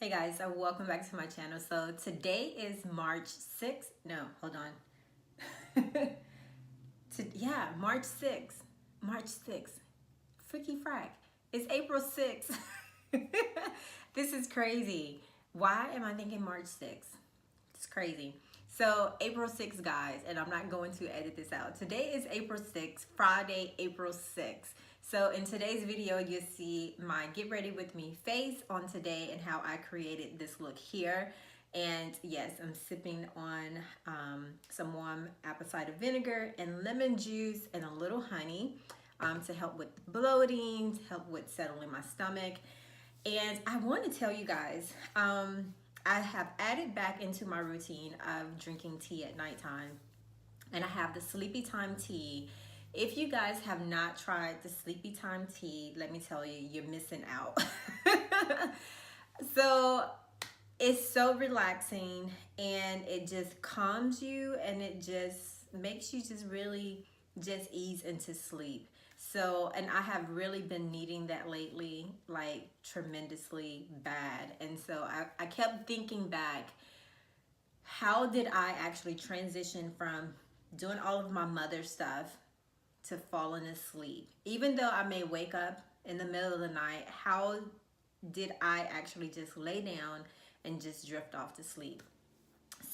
Hey guys, welcome back to my channel. So today is March 6th. No, hold on. March 6th. March 6th. Freaky frack. It's April 6th. This is crazy. Why am I thinking March 6th? It's crazy. So April 6th, guys, and I'm not going to edit this out. Today is April 6th, Friday, April 6th. So in today's video, you'll see my get ready with me face on today and how I created this look here. And yes, I'm sipping on some warm apple cider vinegar and lemon juice and a little honey to help with bloating, to help with settling my stomach. And I want to tell you guys, I have added back into my routine of drinking tea at nighttime, and I have the Sleepy Time tea. If you guys have not tried the Sleepy Time tea, let me tell you, you're missing out. So it's so relaxing and it just calms you and it just makes you just really just ease into sleep. So, and I have really been needing that lately, like tremendously bad. And so I kept thinking back, how did I actually transition from doing all of my mother stuff to falling asleep? Even though I may wake up in the middle of the night, how did I actually just lay down and just drift off to sleep?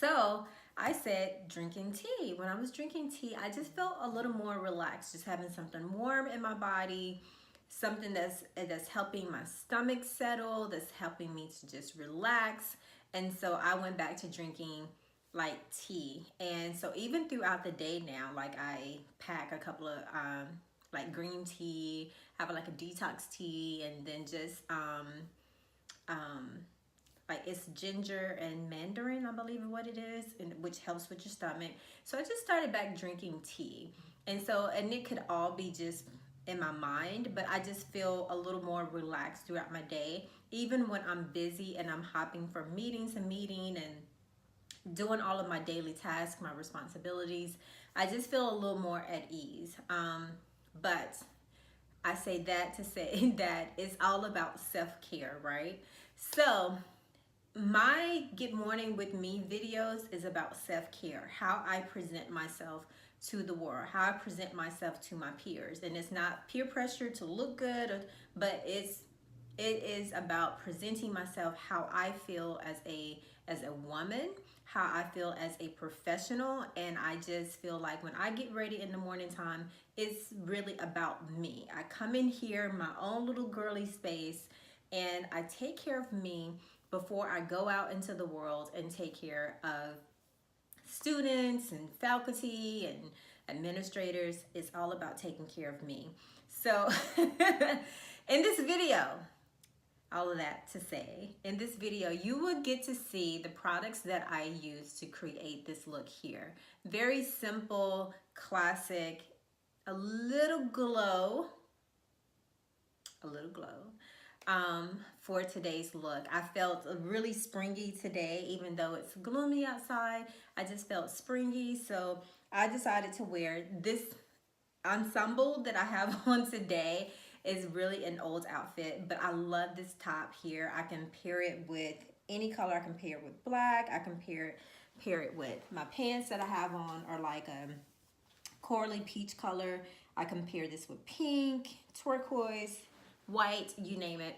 So I said drinking tea. When I was drinking tea, I just felt a little more relaxed, just having something warm in my body, something that's helping my stomach settle, that's helping me to just relax. And so I went back to drinking like tea. And so even throughout the day now, like I pack a couple of like green tea, have like a detox tea, and then just like it's ginger and mandarin, I believe is what it is, and which helps with your stomach. So I just started back drinking tea. And so, and it could all be just in my mind, but I just feel a little more relaxed throughout my day. Even when I'm busy and I'm hopping from meeting to meeting and doing all of my daily tasks, my responsibilities, I just feel a little more at ease. But I say that to say that it's all about self-care, right? So my Get Morning With Me videos is about self-care, how I present myself to the world, how I present myself to my peers. And it's not peer pressure to look good, but it is about presenting myself how I feel as a woman, how I feel as a professional. And I just feel like when I get ready in the morning time, it's really about me. I come in here, my own little girly space, and I take care of me before I go out into the world and take care of students and faculty and administrators. It's all about taking care of me. So in this video, all of that to say, in this video, you will get to see the products that I use to create this look here. Very simple, classic, a little glow, for today's look. I felt really springy today, even though it's gloomy outside. I just felt springy, so I decided to wear this ensemble that I have on today. Is really an old outfit, but I love this top here. I can pair it with any color. I can pair it with black. I can pair it with my pants that I have on, or like a corally peach color. I can pair this with pink, turquoise, white, you name it.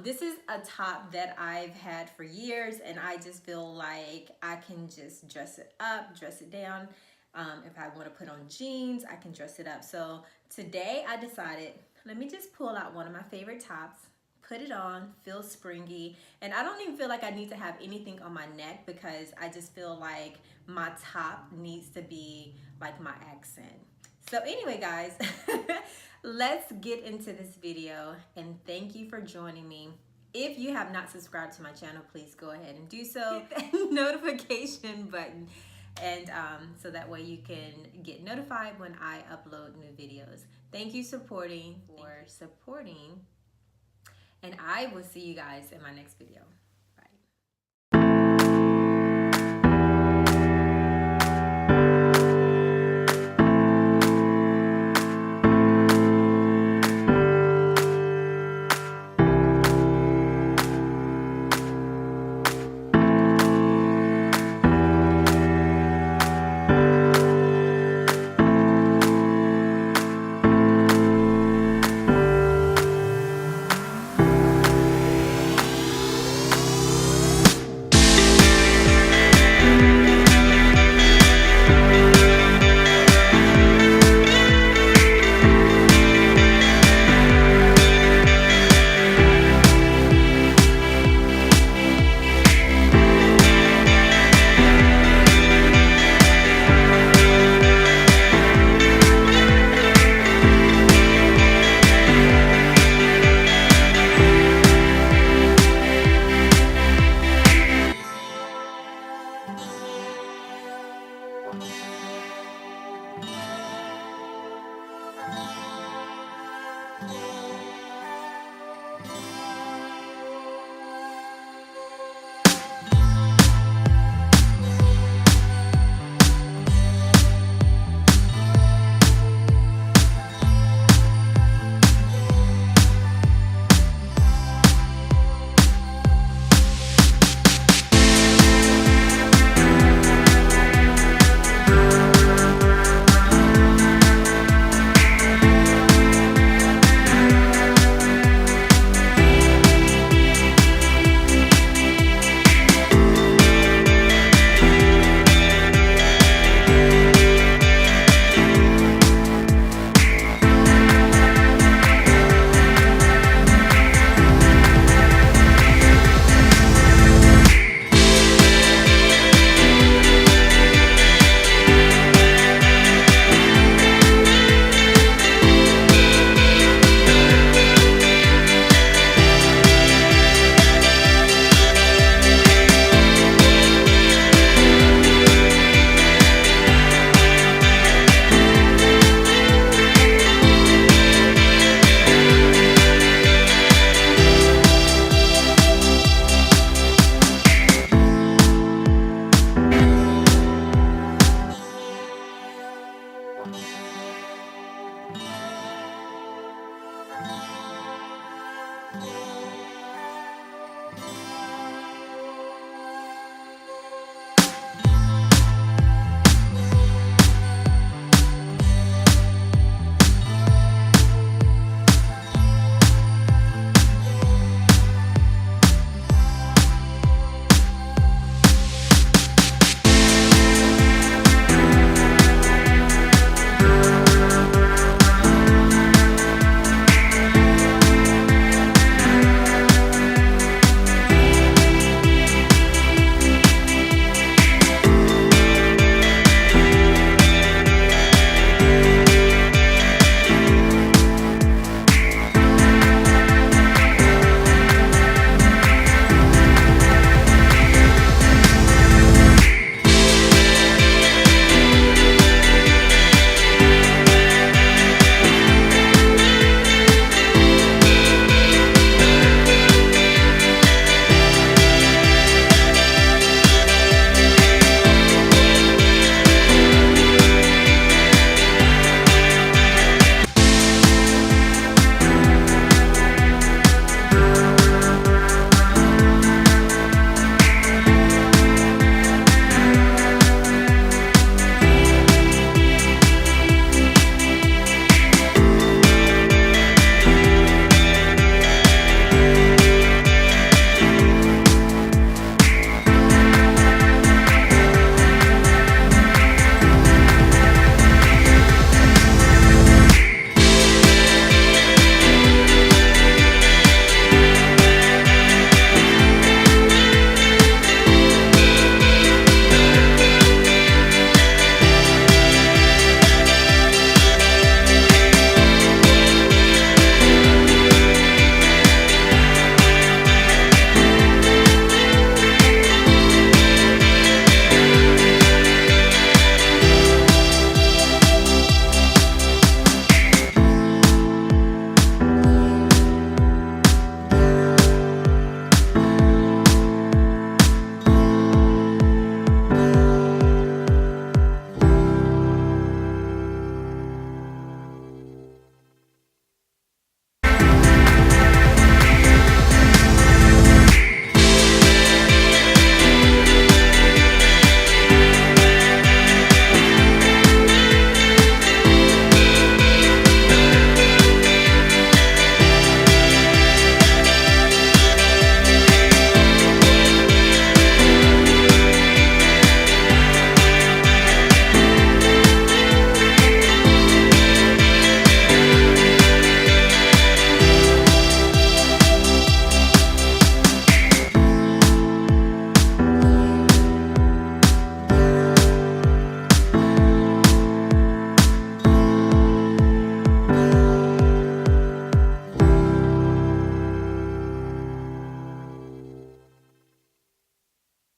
This is a top that I've had for years, and I just feel like I can just dress it up, dress it down. If I want to put on jeans, I can dress it up. So today I decided, let me just pull out one of my favorite tops, put it on, feel springy. And I don't even feel like I need to have anything on my neck, because I just feel like my top needs to be like my accent. So anyway, guys, let's get into this video, and thank you for joining me. If you have not subscribed to my channel, please go ahead and do so. Hit that notification button, and so that way you can get notified when I upload new videos. Thank you for supporting, and I will see you guys in my next video.